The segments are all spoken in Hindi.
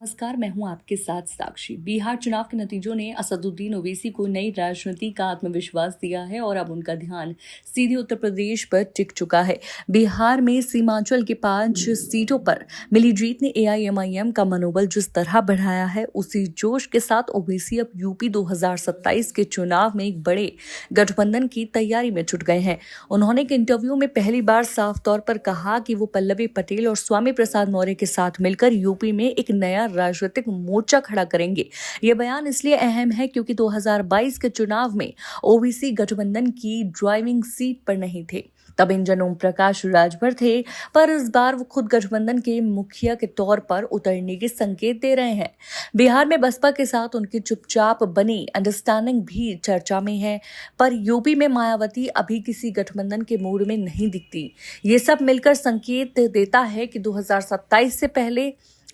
नमस्कार, मैं हूं आपके साथ साक्षी। बिहार चुनाव के नतीजों ने असदुद्दीन ओवैसी को नई राजनीति का आत्मविश्वास दिया है और अब उनका ध्यान सीधे उत्तर प्रदेश पर टिक चुका है। बिहार में सीमांचल की 5 सीटों पर मिली जीत ने एआईएमआईएम का मनोबल जिस तरह बढ़ाया है, उसी जोश के साथ ओवैसी अब यूपी 2027 के चुनाव में एक बड़े गठबंधन की तैयारी में जुट गए हैं। उन्होंने एक इंटरव्यू में पहली बार साफ तौर पर कहा कि वो पल्लवी पटेल और स्वामी प्रसाद मौर्य के साथ मिलकर यूपी में एक नया राजनीतिक मोर्चा खड़ा करेंगे। ये बयान इसलिए अहम है क्योंकि 2022 के चुनाव में ओवैसी गठबंधन की ड्राइविंग सीट पर नहीं थे। तब इंजन ओम प्रकाश राजभर थे, पर इस बार वो खुद गठबंधन के मुखिया के तौर पर उतरने के संकेत दे रहे हैं। बिहार में बसपा के साथ उनकी चुपचाप बनी अंडरस्टैंडिंग भी चर्चा में है, पर यूपी में मायावती अभी किसी गठबंधन के मूड में नहीं दिखती। ये सब मिलकर संकेत देता है कि 2027 से पहले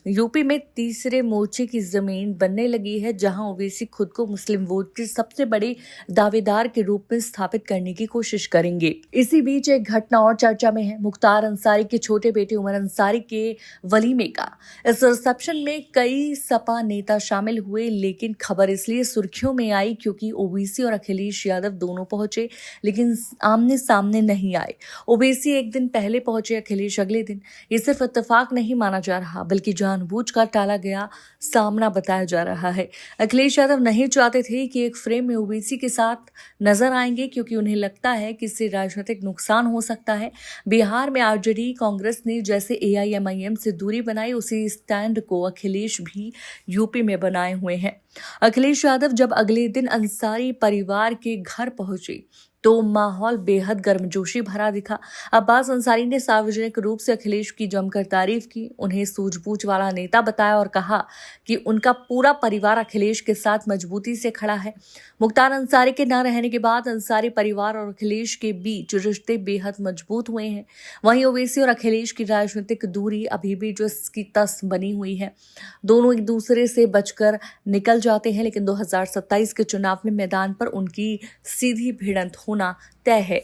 यूपी में तीसरे मोर्चे की जमीन बनने लगी है, जहां ओवैसी खुद को मुस्लिम वोट के सबसे बड़े दावेदार के रूप में स्थापित करने की कोशिश करेंगे। इसी बीच एक घटना और चर्चा में है, मुख्तार अंसारी के छोटे बेटे उमर अंसारी के वलीमे का। इस रिसेप्शन में कई सपा नेता शामिल हुए, लेकिन खबर इसलिए सुर्खियों में आई क्योंकि ओवैसी और अखिलेश यादव दोनों पहुंचे, लेकिन आमने सामने नहीं आए। ओवैसी एक दिन पहले पहुंचे, अखिलेश अगले दिन। ये सिर्फ इत्तेफाक नहीं माना जा रहा, बल्कि जानबूझकर टाला गया सामना बताया जा रहा है। अखिलेश यादव नहीं चाहते थे कि एक फ्रेम में ओवैसी के साथ नजर आएंगे, क्योंकि उन्हें लगता है कि इससे राजनीतिक नुकसान हो सकता है। बिहार में आरजेडी कांग्रेस ने जैसे एआईएमआईएम से दूरी बनाई, उसी स्टैंड को अखिलेश भी यूपी में बनाए हुए हैं। अखिलेश यादव जब अगले दिन अंसारी परिवार के घर पहुंचे तो माहौल बेहद गर्मजोशी भरा दिखा। अब्बास अंसारी ने सार्वजनिक रूप से अखिलेश की जमकर तारीफ की, उन्हें सूझबूझ वाला नेता बताया और कहा कि उनका पूरा परिवार अखिलेश के साथ मजबूती से खड़ा है। मुख्तार अंसारी के न रहने के बाद अंसारी परिवार और अखिलेश के बीच रिश्ते बेहद मजबूत हुए हैं। वहीं ओवैसी और अखिलेश की राजनीतिक दूरी अभी भी जो इसकी तस बनी हुई है। दोनों एक दूसरे से बचकर निकल जाते हैं, लेकिन 2027 के चुनाव में मैदान पर उनकी सीधी भिड़ंत होना तय है।